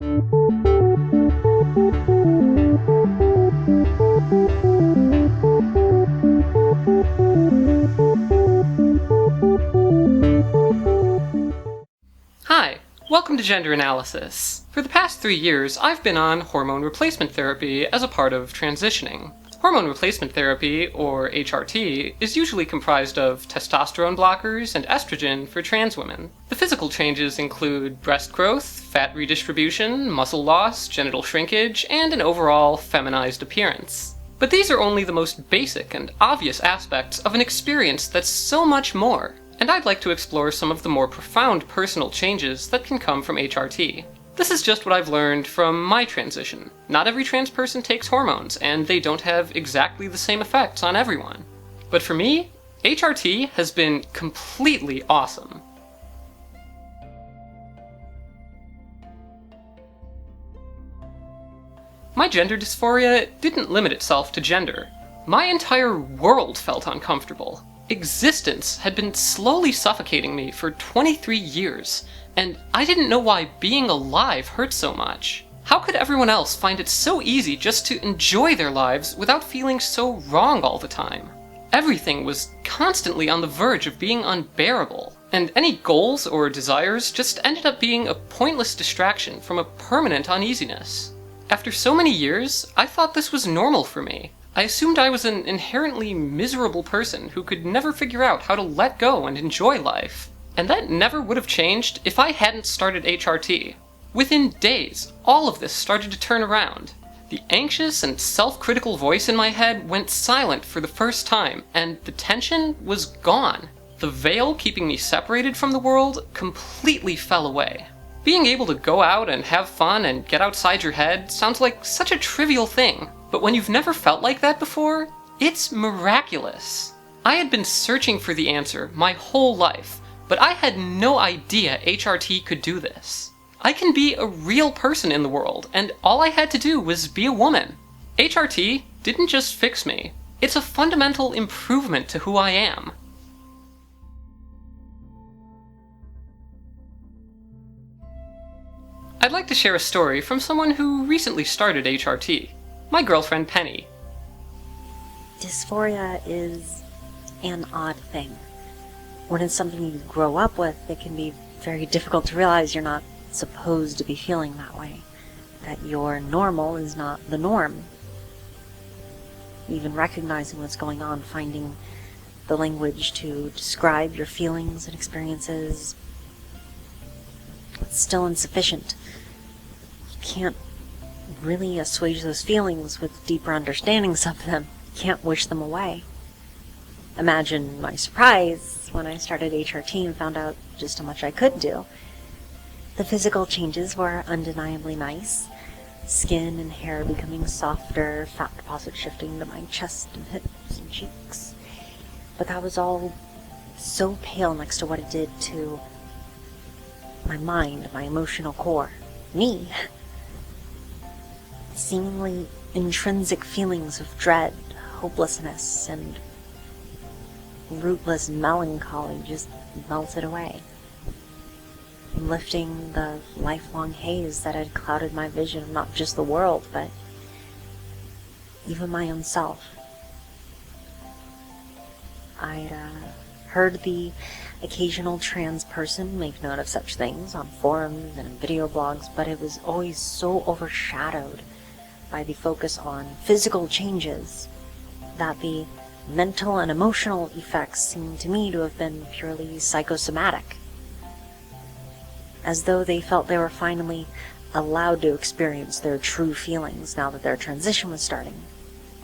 Hi, welcome to Gender Analysis. For the past 3 years, I've been on hormone replacement therapy as a part of transitioning. Hormone replacement therapy, or HRT, is usually comprised of testosterone blockers and estrogen for trans women. The physical changes include breast growth, fat redistribution, muscle loss, genital shrinkage, and an overall feminized appearance. But these are only the most basic and obvious aspects of an experience that's so much more, and I'd like to explore some of the more profound personal changes that can come from HRT. This is just what I've learned from my transition. Not every trans person takes hormones, and they don't have exactly the same effects on everyone. But for me, HRT has been completely awesome. My gender dysphoria didn't limit itself to gender. My entire world felt uncomfortable. Existence had been slowly suffocating me for 23 years, and I didn't know why being alive hurt so much. How could everyone else find it so easy just to enjoy their lives without feeling so wrong all the time? Everything was constantly on the verge of being unbearable, and any goals or desires just ended up being a pointless distraction from a permanent uneasiness. After so many years, I thought this was normal for me. I assumed I was an inherently miserable person who could never figure out how to let go and enjoy life. And that never would have changed if I hadn't started HRT. Within days, all of this started to turn around. The anxious and self-critical voice in my head went silent for the first time, and the tension was gone. The veil keeping me separated from the world completely fell away. Being able to go out and have fun and get outside your head sounds like such a trivial thing, but when you've never felt like that before, it's miraculous. I had been searching for the answer my whole life, but I had no idea HRT could do this. I can be a real person in the world, and all I had to do was be a woman. HRT didn't just fix me, it's a fundamental improvement to who I am. I'd like to share a story from someone who recently started HRT. My girlfriend Penny. Dysphoria is an odd thing. When it's something you grow up with, it can be very difficult to realize you're not supposed to be feeling that way. That your normal is not the norm. Even recognizing what's going on, finding the language to describe your feelings and experiences, it's still insufficient. You can't really assuage those feelings with deeper understandings of them. You can't wish them away. Imagine my surprise when I started HRT and found out just how much I could do. The physical changes were undeniably nice. Skin and hair becoming softer, fat deposits shifting to my chest and hips and cheeks. But that was all so pale next to what it did to my mind, my emotional core, me. Seemingly intrinsic feelings of dread, hopelessness, and rootless melancholy just melted away, lifting the lifelong haze that had clouded my vision of not just the world, but even my own self. I'd heard the occasional trans person make note of such things on forums and in video blogs, but it was always so overshadowed by the focus on physical changes that the mental and emotional effects seemed to me to have been purely psychosomatic, as though they felt they were finally allowed to experience their true feelings now that their transition was starting.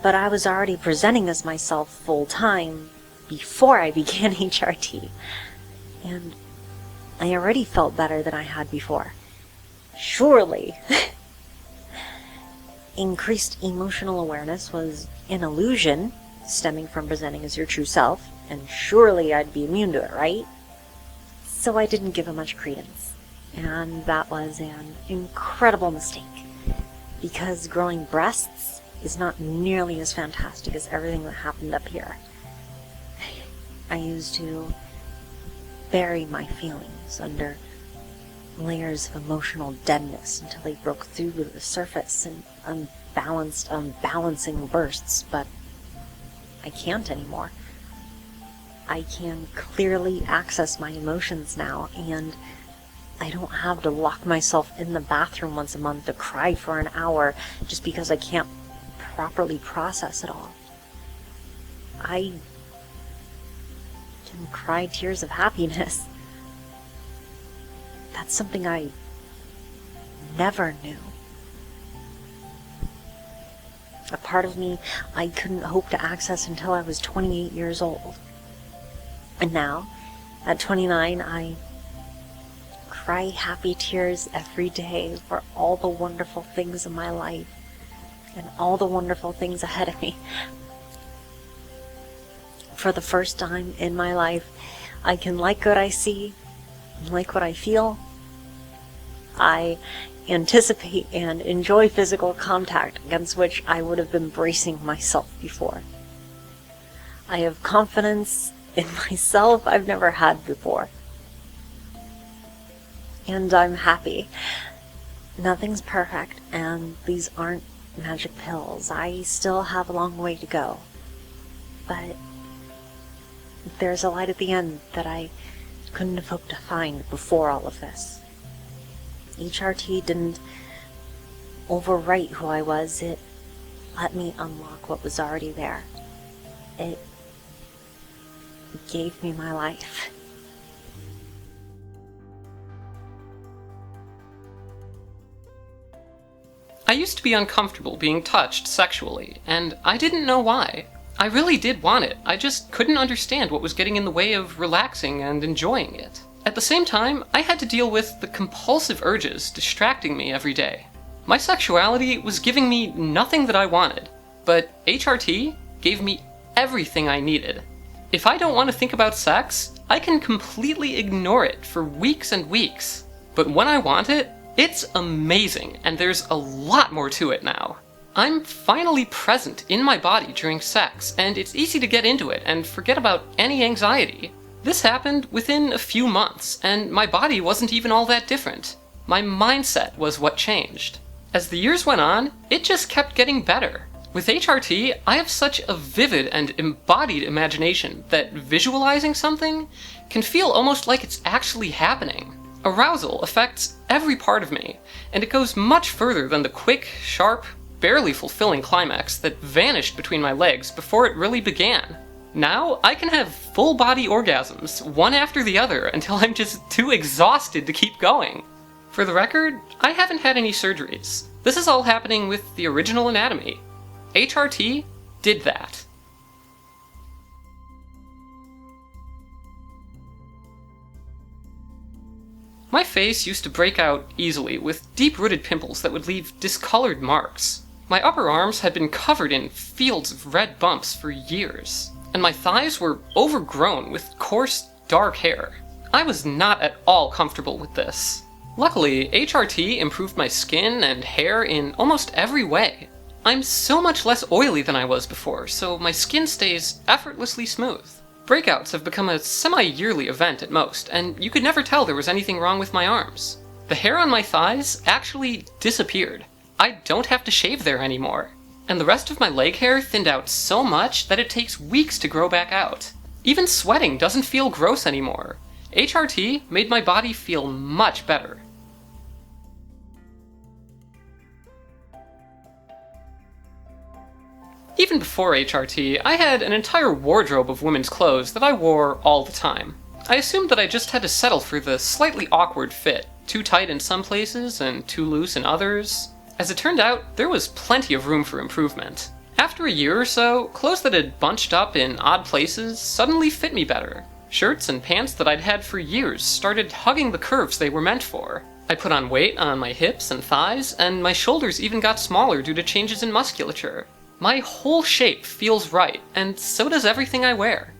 But I was already presenting as myself full-time before I began HRT, and I already felt better than I had before. Surely, increased emotional awareness was an illusion stemming from presenting as your true self, and surely I'd be immune to it, right? So I didn't give it much credence, and that was an incredible mistake, because growing breasts is not nearly as fantastic as everything that happened up here. I used to bury my feelings under layers of emotional deadness until they broke through to the surface in unbalancing bursts, but I can't anymore. I can clearly access my emotions now, and I don't have to lock myself in the bathroom once a month to cry for an hour just because I can't properly process it all. I can cry tears of happiness. That's something I never knew. A part of me I couldn't hope to access until I was 28 years old. And now, at 29, I cry happy tears every day for all the wonderful things in my life and all the wonderful things ahead of me. For the first time in my life, I can like what I see, like what I feel. I anticipate and enjoy physical contact against which I would have been bracing myself before. I have confidence in myself I've never had before. And I'm happy. Nothing's perfect, and these aren't magic pills. I still have a long way to go. But there's a light at the end that I couldn't have hoped to find before all of this. HRT didn't overwrite who I was. It let me unlock what was already there. It gave me my life. I used to be uncomfortable being touched sexually, and I didn't know why. I really did want it, I just couldn't understand what was getting in the way of relaxing and enjoying it. At the same time, I had to deal with the compulsive urges distracting me every day. My sexuality was giving me nothing that I wanted, but HRT gave me everything I needed. If I don't want to think about sex, I can completely ignore it for weeks and weeks. But when I want it, it's amazing, and there's a lot more to it now. I'm finally present in my body during sex, and it's easy to get into it and forget about any anxiety. This happened within a few months, and my body wasn't even all that different. My mindset was what changed. As the years went on, it just kept getting better. With HRT, I have such a vivid and embodied imagination that visualizing something can feel almost like it's actually happening. Arousal affects every part of me, and it goes much further than the quick, sharp, barely fulfilling climax that vanished between my legs before it really began. Now, I can have full-body orgasms, one after the other, until I'm just too exhausted to keep going. For the record, I haven't had any surgeries. This is all happening with the original anatomy. HRT did that. My face used to break out easily with deep-rooted pimples that would leave discolored marks. My upper arms had been covered in fields of red bumps for years, and my thighs were overgrown with coarse, dark hair. I was not at all comfortable with this. Luckily, HRT improved my skin and hair in almost every way. I'm so much less oily than I was before, so my skin stays effortlessly smooth. Breakouts have become a semi-yearly event at most, and you could never tell there was anything wrong with my arms. The hair on my thighs actually disappeared. I don't have to shave there anymore. And the rest of my leg hair thinned out so much that it takes weeks to grow back out. Even sweating doesn't feel gross anymore. HRT made my body feel much better. Even before HRT, I had an entire wardrobe of women's clothes that I wore all the time. I assumed that I just had to settle for the slightly awkward fit, too tight in some places and too loose in others. As it turned out, there was plenty of room for improvement. After a year or so, clothes that had bunched up in odd places suddenly fit me better. Shirts and pants that I'd had for years started hugging the curves they were meant for. I put on weight on my hips and thighs, and my shoulders even got smaller due to changes in musculature. My whole shape feels right, and so does everything I wear.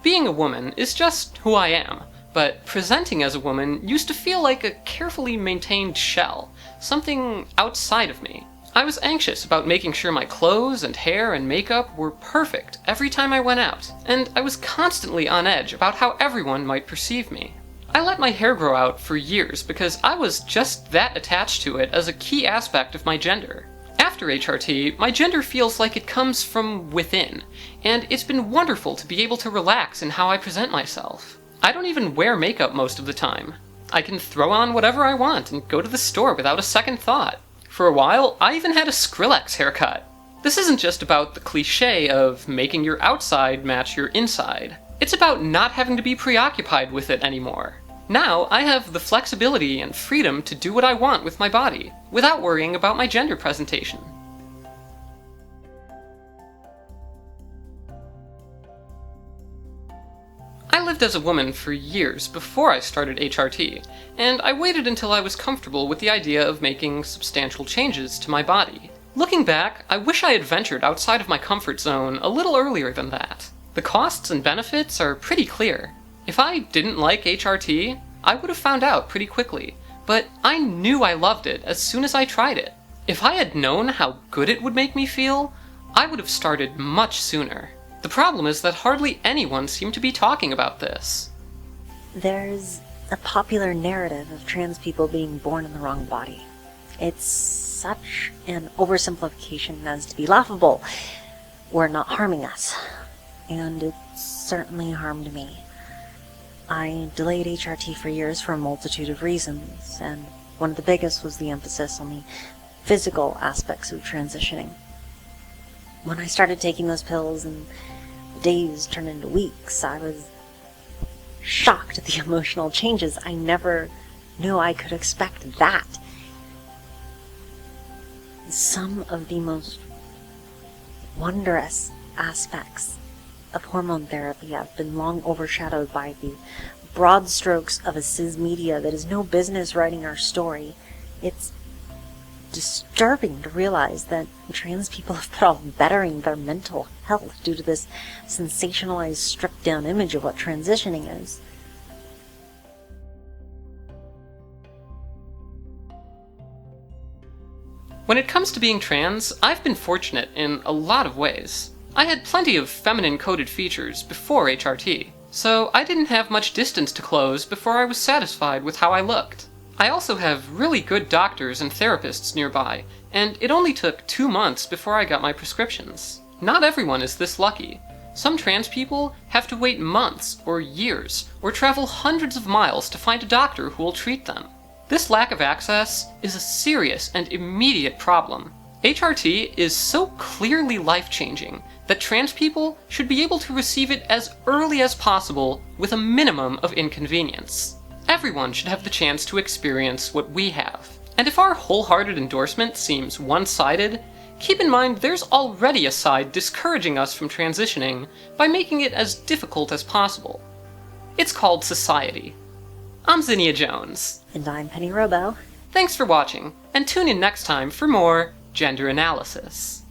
Being a woman is just who I am, but presenting as a woman used to feel like a carefully maintained shell, something outside of me. I was anxious about making sure my clothes and hair and makeup were perfect every time I went out, and I was constantly on edge about how everyone might perceive me. I let my hair grow out for years because I was just that attached to it as a key aspect of my gender. After HRT, my gender feels like it comes from within, and it's been wonderful to be able to relax in how I present myself. I don't even wear makeup most of the time. I can throw on whatever I want and go to the store without a second thought. For a while, I even had a Skrillex haircut. This isn't just about the cliche of making your outside match your inside. It's about not having to be preoccupied with it anymore. Now, I have the flexibility and freedom to do what I want with my body, without worrying about my gender presentation. I lived as a woman for years before I started HRT, and I waited until I was comfortable with the idea of making substantial changes to my body. Looking back, I wish I had ventured outside of my comfort zone a little earlier than that. The costs and benefits are pretty clear. If I didn't like HRT, I would have found out pretty quickly, but I knew I loved it as soon as I tried it. If I had known how good it would make me feel, I would have started much sooner. The problem is that hardly anyone seemed to be talking about this. There's a popular narrative of trans people being born in the wrong body. It's such an oversimplification as to be laughable. We're not harming us. And it certainly harmed me. I delayed HRT for years for a multitude of reasons, and one of the biggest was the emphasis on the physical aspects of transitioning. When I started taking those pills and days turned into weeks, I was shocked at the emotional changes. I never knew I could expect that. Some of the most wondrous aspects of hormone therapy have been long overshadowed by the broad strokes of a cis media that has no business writing our story. It's disturbing to realize that trans people have put off bettering their mental health due to this sensationalized, stripped-down image of what transitioning is. When it comes to being trans, I've been fortunate in a lot of ways. I had plenty of feminine-coded features before HRT, so I didn't have much distance to close before I was satisfied with how I looked. I also have really good doctors and therapists nearby, and it only took 2 months before I got my prescriptions. Not everyone is this lucky. Some trans people have to wait months or years, or travel hundreds of miles to find a doctor who will treat them. This lack of access is a serious and immediate problem. HRT is so clearly life-changing that trans people should be able to receive it as early as possible with a minimum of inconvenience. Everyone should have the chance to experience what we have. And if our wholehearted endorsement seems one-sided, keep in mind there's already a side discouraging us from transitioning by making it as difficult as possible. It's called society. I'm Zinnia Jones. And I'm Penny Robo. Thanks for watching, and tune in next time for more gender analysis.